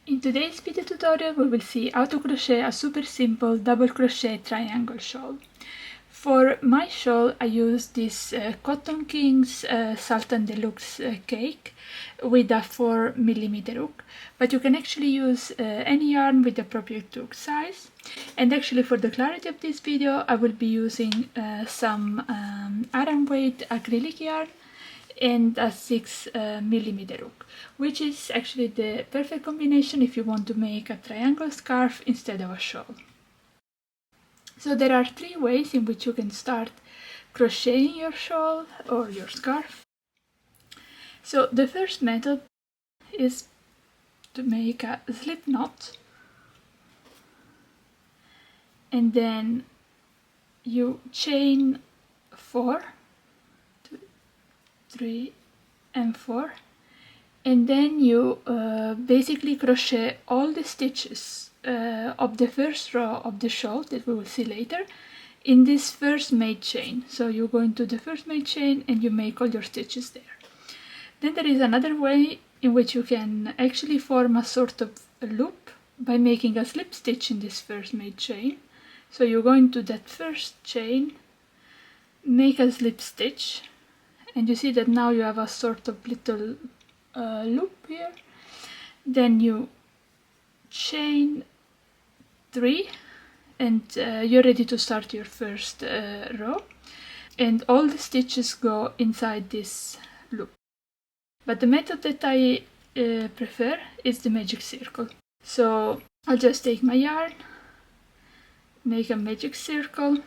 In today's video tutorial we will see how to crochet a super simple double crochet triangle shawl. For my shawl I use this Cotton Kings Sultan Deluxe cake with a 4mm hook, but you can actually use any yarn with the appropriate hook size. And actually for the clarity of this video I will be using some aram weight acrylic yarn and a 6mm hook, which is actually the perfect combination if you want to make a triangle scarf instead of a shawl. So there are 3 ways in which you can start crocheting your shawl or your scarf. So the first method is to make a slip knot, and then you chain 4, 2, 3 and 4, and then you basically crochet all the stitches of the first row of the shawl that we will see later in this first made chain. So you go into the first made chain and you make all your stitches there. Then there is another way in which you can actually form a sort of a loop by making a slip stitch in this first made chain. So you go into that first chain, make a slip stitch, and you see that now you have a sort of little loop here. Then you chain 3 and you're ready to start your first row, and all the stitches go inside this loop. But the method that I prefer is the magic circle. So I'll just take my yarn, make a magic circle,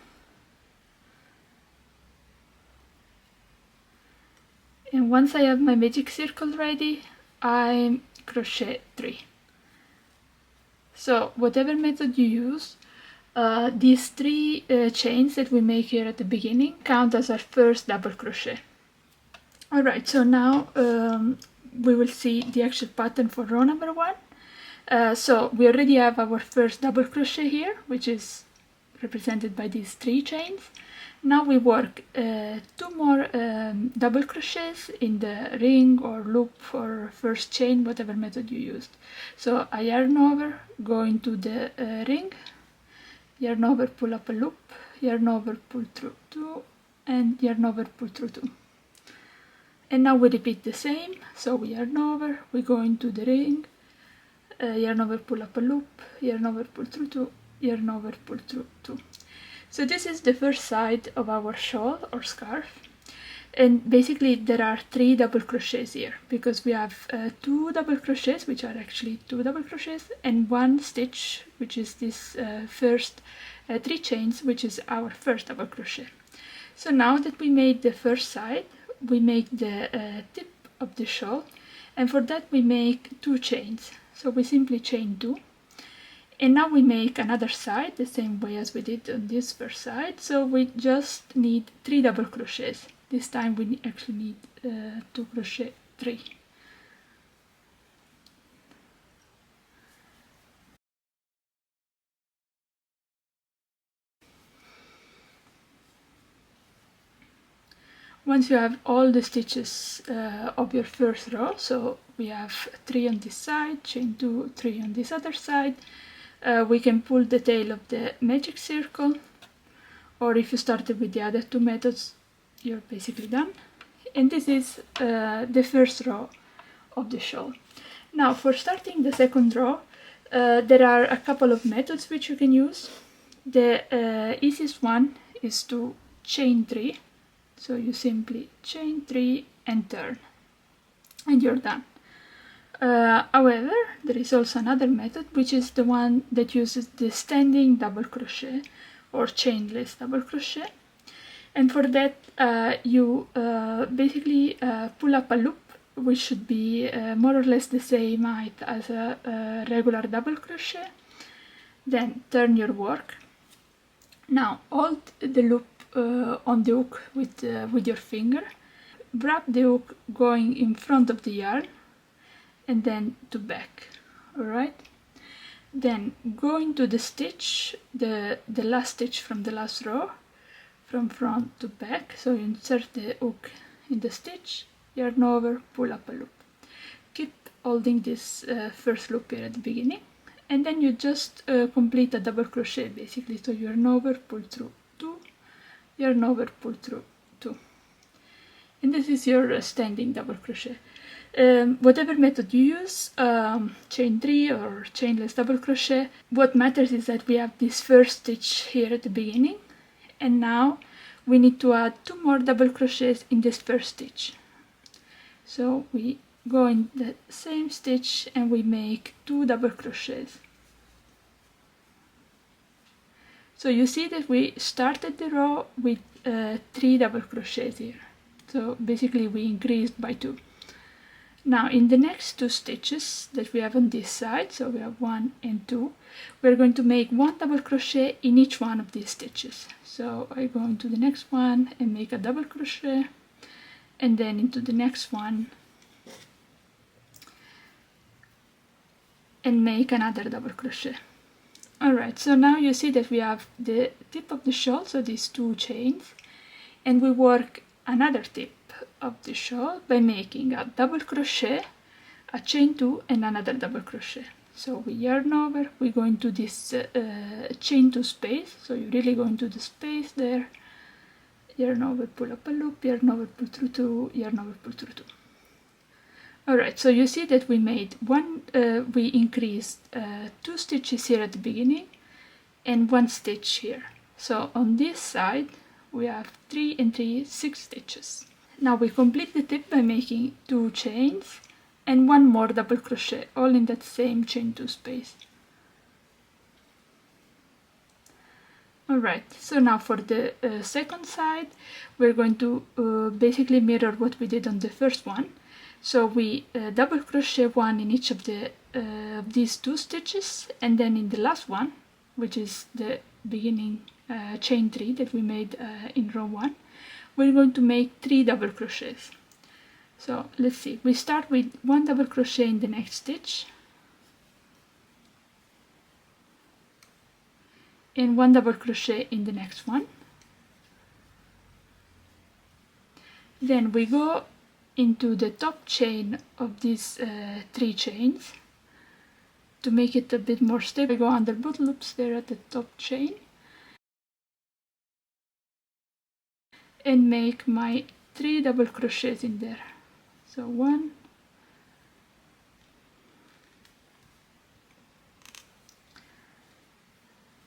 and once I have my magic circle ready, I crochet 3. So whatever method you use, these 3 chains that we make here at the beginning count as our first double crochet. Alright, so now we will see the actual pattern for row number 1. So we already have our first double crochet here, which is represented by these 3 chains. Now we work 2 more double crochets in the ring or loop or first chain, whatever method you used. So I yarn over, go into the ring, yarn over, pull up a loop, yarn over, pull through 2, and yarn over, pull through 2. And now we repeat the same. So we yarn over, we go into the ring, yarn over, pull up a loop, yarn over, pull through 2, yarn over, pull through 2. So this is the first side of our shawl or scarf, and basically there are 3 double crochets here because we have 2 double crochets, which are actually 2 double crochets, and 1 stitch, which is this first 3 chains, which is our first double crochet. So now that we made the first side, we make the tip of the shawl, and for that we make 2 chains. So we simply chain 2. And now we make another side the same way as we did on this first side. So we just need 3 double crochets. This time we actually need to crochet 3. Once you have all the stitches of your first row, so we have 3 on this side, chain 2, 3 on this other side, we can pull the tail of the magic circle, or if you started with the other 2 methods, you're basically done. And this is the first row of the shawl. Now for starting the second row, there are a couple of methods which you can use. The easiest one is to chain 3. So you simply chain 3 and turn, and you're done. However, there is also another method, which is the one that uses the standing double crochet or chainless double crochet. And for that you basically pull up a loop, which should be more or less the same height as a regular double crochet. Then turn your work. Now hold the loop on the hook with your finger. Wrap the hook going in front of the yarn and then to back. Alright? Then go into the stitch, the last stitch from the last row, from front to back. So you insert the hook in the stitch, yarn over, pull up a loop. Keep holding this first loop here at the beginning, and then you just complete a double crochet basically. So yarn over, pull through 2, yarn over, pull through 2, and this is your standing double crochet. Whatever method you use, chain 3 or chainless double crochet, what matters is that we have this first stitch here at the beginning, and now we need to add 2 more double crochets in this first stitch. So we go in the same stitch and we make 2 double crochets. So you see that we started the row with 3 double crochets here. So basically we increased by 2. Now in the next 2 stitches that we have on this side, so we have 1 and 2, we're going to make 1 double crochet in each one of these stitches. So I go into the next one and make a double crochet, and then into the next one and make another double crochet. Alright, so now you see that we have the tip of the shawl, so these 2 chains, and we work another tip of the shawl by making a double crochet, a chain 2 and another double crochet. So we yarn over, we go into this chain 2 space, so you really go into the space there, yarn over, pull up a loop, yarn over, pull through 2, yarn over, pull through 2. Alright, so you see that we made we increased 2 stitches here at the beginning and 1 stitch here. So on this side we have 3 and 3, 6 stitches. Now we complete the tip by making 2 chains and 1 more double crochet, all in that same chain 2 space. Alright, so now for the second side we're going to basically mirror what we did on the first one. So we double crochet 1 in each of these 2 stitches, and then in the last one, which is the beginning chain 3 that we made in row 1, we're going to make 3 double crochets. So let's see, we start with 1 double crochet in the next stitch and 1 double crochet in the next one. Then we go into the top chain of these 3 chains to make it a bit more stable. I go under both loops there at the top chain and make my 3 double crochets in there. So 1,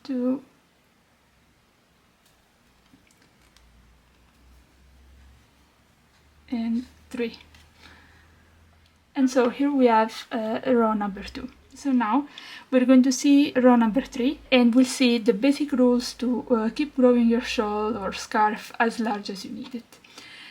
2, and 3. And so here we have row number 2. So now we're going to see row number 3, and we'll see the basic rules to keep growing your shawl or scarf as large as you need it.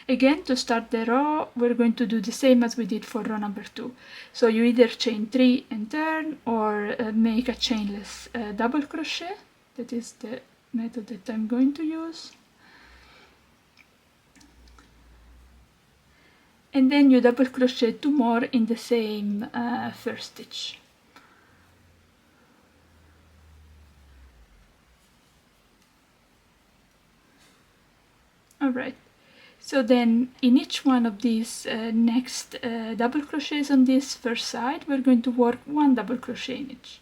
Again, to start the row, we're going to do the same as we did for row number 2. So you either chain 3 and turn, or make a chainless double crochet. That is the method that I'm going to use. And then you double crochet 2 more in the same first stitch. Alright, so then in each one of these next double crochets on this first side, we're going to work 1 double crochet in each.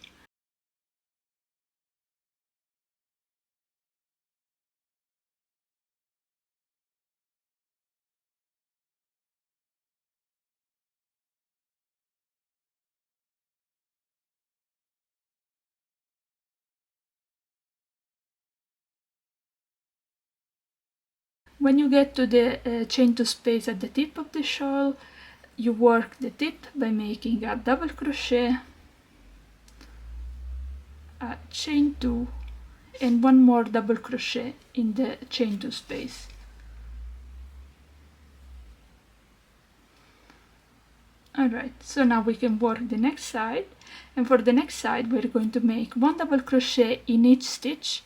When you get to the chain 2 space at the tip of the shawl, you work the tip by making a double crochet, a chain 2, and 1 more double crochet in the chain 2 space. Alright, so now we can work the next side, and for the next side we're going to make 1 double crochet in each stitch,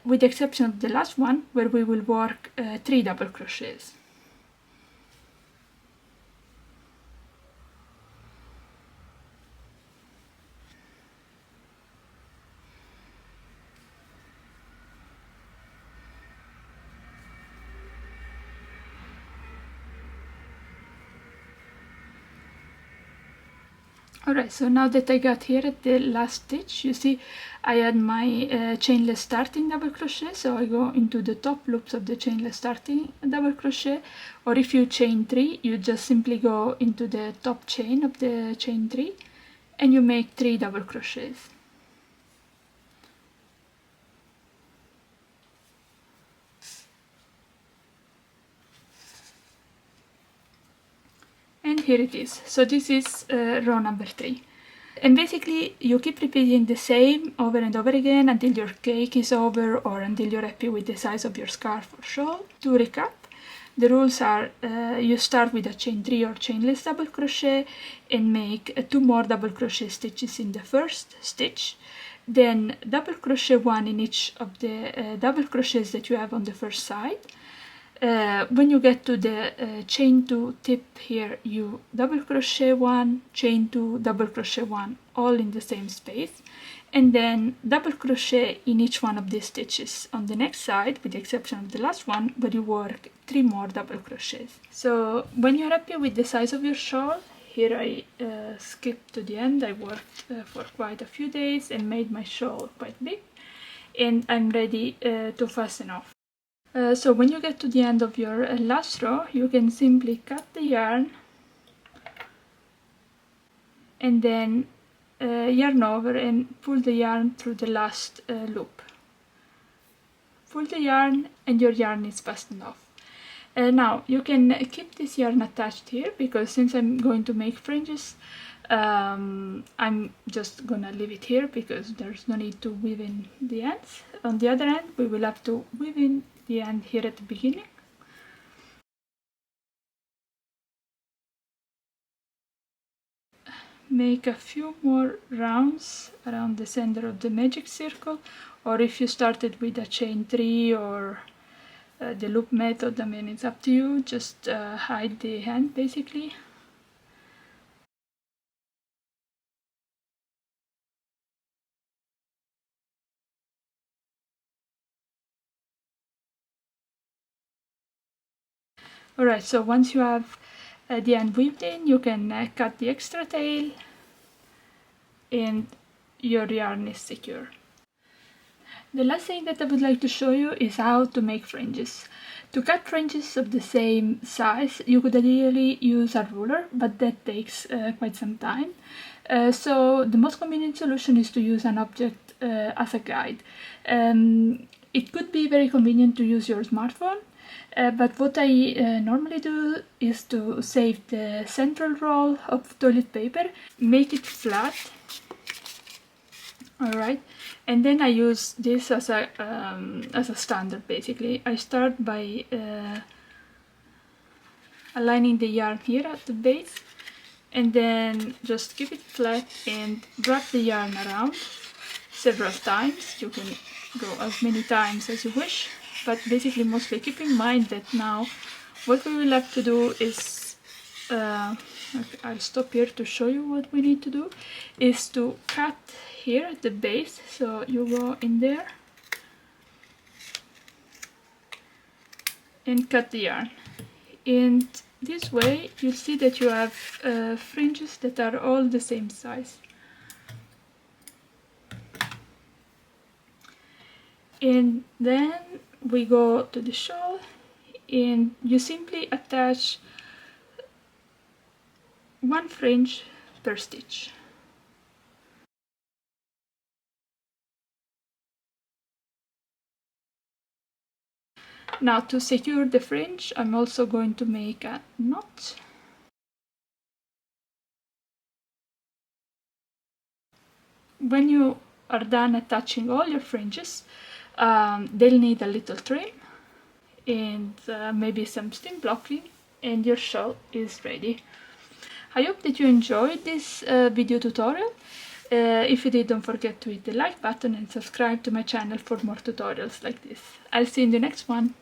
with the exception of the last one, where we will work 3 double crochets. Alright, so now that I got here at the last stitch, you see I had my chainless starting double crochet, so I go into the top loops of the chainless starting double crochet, or if you chain 3, you just simply go into the top chain of the chain 3 and you make 3 double crochets. And here it is. So this is row number 3. And basically you keep repeating the same over and over again until your cake is over or until you're happy with the size of your scarf or shawl. To recap, the rules are you start with a chain 3 or chainless double crochet and make 2 more double crochet stitches in the first stitch. Then double crochet 1 in each of the double crochets that you have on the first side. When you get to the chain 2 tip here, you double crochet 1, chain 2, double crochet 1, all in the same space, and then double crochet in each one of these stitches on the next side, with the exception of the last one, where you work 3 more double crochets. So when you're happy with the size of your shawl, here I skipped to the end. I worked for quite a few days and made my shawl quite big, and I'm ready to fasten off. So when you get to the end of your last row, you can simply cut the yarn and then yarn over and pull the yarn through the last loop. Pull the yarn and your yarn is fastened off. Now you can keep this yarn attached here, because since I'm going to make fringes, I'm just gonna leave it here because there's no need to weave in the ends. On the other end, we will have to weave in the end here at the beginning. Make a few more rounds around the center of the magic circle, or if you started with a chain 3 or the loop method, I mean, it's up to you. Just hide the hand basically. Alright, so once you have the end weaved in, you can cut the extra tail and your yarn is secure. The last thing that I would like to show you is how to make fringes. To cut fringes of the same size, you could ideally use a ruler, but that takes quite some time. So the most convenient solution is to use an object as a guide. It could be very convenient to use your smartphone, but what I normally do is to save the central roll of toilet paper, make it flat, alright, and then I use this as a standard basically. I start by aligning the yarn here at the base, and then just keep it flat and wrap the yarn around several times. You can go as many times as you wish, but basically mostly keep in mind that now what we will have to do is, I'll stop here to show you what we need to do, is to cut here at the base. So you go in there and cut the yarn, and this way you'll see that you have fringes that are all the same size. And then we go to the shawl and you simply attach one fringe per stitch. Now to secure the fringe, I'm also going to make a knot. When you are done attaching all your fringes, they'll need a little trim and maybe some steam blocking, and your shawl is ready. I hope that you enjoyed this video tutorial. If you did, don't forget to hit the like button and subscribe to my channel for more tutorials like this. I'll see you in the next one.